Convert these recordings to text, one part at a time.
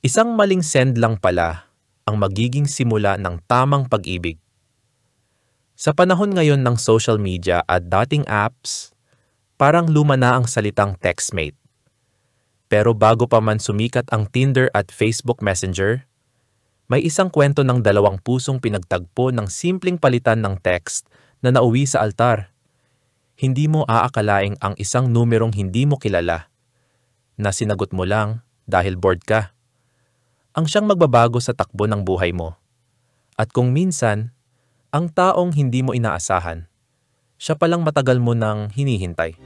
Isang maling send lang pala ang magiging simula ng tamang pag-ibig. Sa panahon ngayon ng social media at dating apps, parang luma na ang salitang textmate. Pero bago pa man sumikat ang Tinder at Facebook Messenger, may isang kwento ng dalawang pusong pinagtagpo ng simpleng palitan ng text na nauwi sa altar. Hindi mo aakalaing ang isang numerong hindi mo kilala na sinagot mo lang dahil bored ka ang siyang magbabago sa takbo ng buhay mo. At kung minsan, ang taong hindi mo inaasahan, siya palang matagal mo nang hinihintay.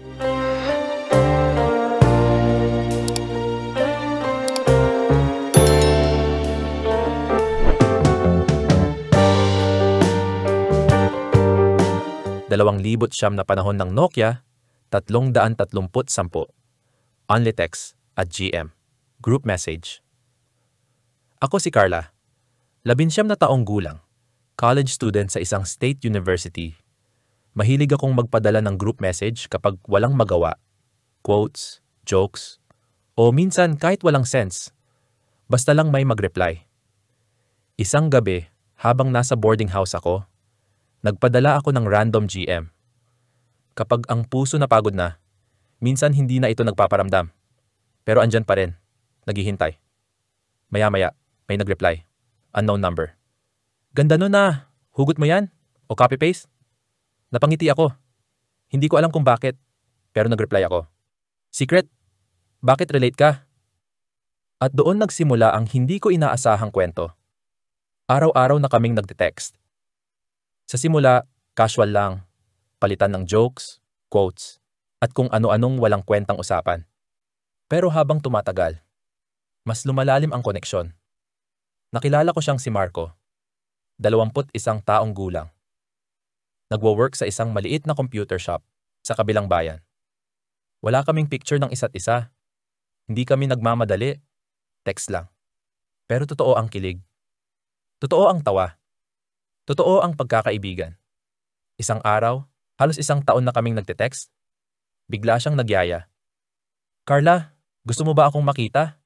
₱2,000 na panahon ng Nokia, 330. Only text at GM. Group message. Ako si Carla, 19 na taong gulang, college student sa isang state university. Mahilig akong magpadala ng group message kapag walang magawa, quotes, jokes, o minsan kahit walang sense, basta lang may mag-reply. Isang gabi, habang nasa boarding house ako, nagpadala ako ng random GM. Kapag ang puso napagod na, minsan hindi na ito nagpaparamdam. Pero andyan pa rin, naghihintay. Maya-maya, may nag-reply. Unknown number. Ganda nun na. Hugot mo yan? O copy-paste? Napangiti ako. Hindi ko alam kung bakit, pero nag-reply ako. Secret? Bakit relate ka? At doon nagsimula ang hindi ko inaasahang kwento. Araw-araw na kaming nagte-text. Sa simula, casual lang. Palitan ng jokes, quotes, at kung ano-anong walang kwentang usapan. Pero habang tumatagal, mas lumalalim ang koneksyon. Nakilala ko siyang si Marco, 21 taong gulang. Nagwo-work sa isang maliit na computer shop sa kabilang bayan. Wala kaming picture ng isa't isa. Hindi kami nagmamadali. Text lang. Pero totoo ang kilig. Totoo ang tawa. Totoo ang pagkakaibigan. Isang araw, halos 1 taon na kaming nagte-text. Bigla siyang nagyaya. Carla, gusto mo ba akong makita?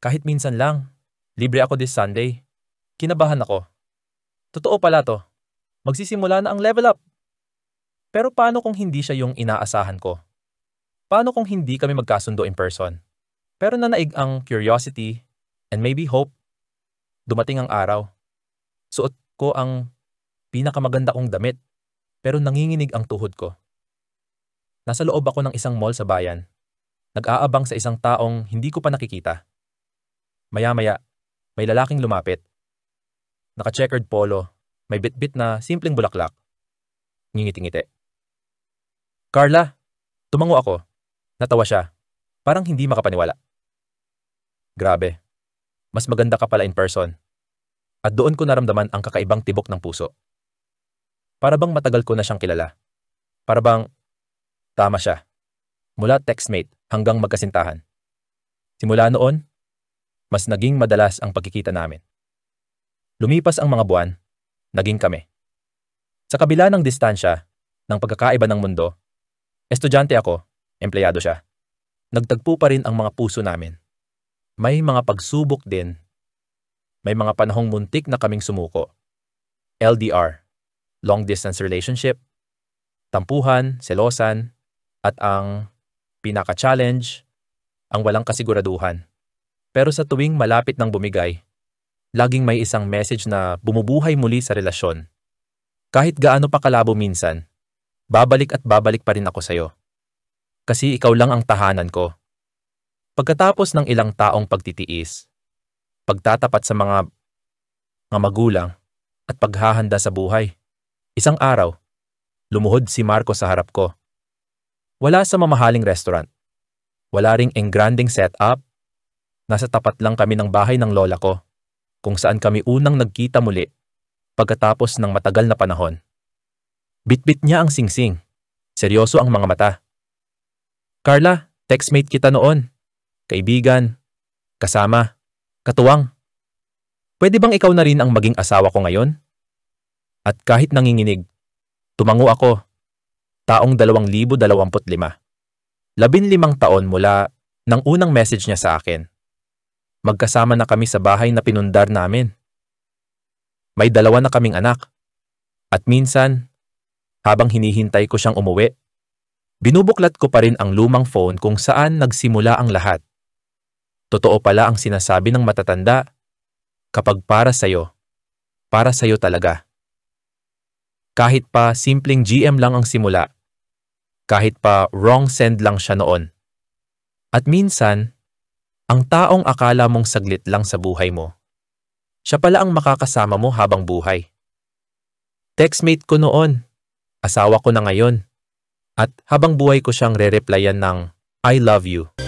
Kahit minsan lang. Libre ako this Sunday. Kinabahan ako. Totoo pala to. Magsisimula na ang level up. Pero paano kung hindi siya yung inaasahan ko? Paano kung hindi kami magkasundo in person? Pero nanaig ang curiosity and maybe hope. Dumating ang araw. Suot ko ang pinakamaganda kong damit, pero nanginginig ang tuhod ko. Nasa loob ako ng isang mall sa bayan. Nag-aabang sa isang taong hindi ko pa nakikita. Maya-maya, may lalaking lumapit. Naka-checkered polo, may bit-bit na simpleng bulaklak. Ngingiti-ngiti. Carla, tumango ako. Natawa siya. Parang hindi makapaniwala. Grabe. Mas maganda ka pala in person. At doon ko naramdaman ang kakaibang tibok ng puso. Para bang matagal ko na siyang kilala. Para bang tama siya. Mula textmate hanggang magkasintahan. Simula noon, mas naging madalas ang pagkikita namin. Lumipas ang mga buwan, naging kami. Sa kabila ng distansya, ng pagkakaiba ng mundo, estudyante ako, empleyado siya. Nagtagpo pa rin ang mga puso namin. May mga pagsubok din. May mga panahong muntik na kaming sumuko. LDR, long distance relationship, tampuhan, selosan, at ang pinaka-challenge, ang walang kasiguraduhan. Pero sa tuwing malapit ng bumigay, laging may isang message na bumubuhay muli sa relasyon. Kahit gaano pa kalabo minsan, babalik at babalik pa rin ako sa'yo. Kasi ikaw lang ang tahanan ko. Pagkatapos ng ilang taong pagtitiis, pagtatapat sa mga magulang at paghahanda sa buhay, isang araw, lumuhod si Marco sa harap ko. Wala sa mamahaling restaurant. Wala ring engranding setup. Nasa tapat lang kami ng bahay ng lola ko, kung saan kami unang nagkita muli pagkatapos ng matagal na panahon. Bitbit niya ang singsing. Seryoso ang mga mata. Carla, textmate kita noon. Kaibigan, kasama, katuwang. Pwede bang ikaw na rin ang maging asawa ko ngayon? At kahit nanginginig, tumango ako. Taong 2025. 15 taon mula ng unang message niya sa akin. Magkasama na kami sa bahay na pinundar namin. May 2 na kaming anak. At minsan, habang hinihintay ko siyang umuwi, binubuklat ko pa rin ang lumang phone kung saan nagsimula ang lahat. Totoo pala ang sinasabi ng matatanda, kapag para sa'yo talaga. Kahit pa simpleng GM lang ang simula, kahit pa wrong send lang siya noon. At minsan, ang taong akala mong saglit lang sa buhay mo, siya pala ang makakasama mo habang buhay. Textmate ko noon, asawa ko na ngayon, at habang buhay ko siyang re-replyan ng I love you.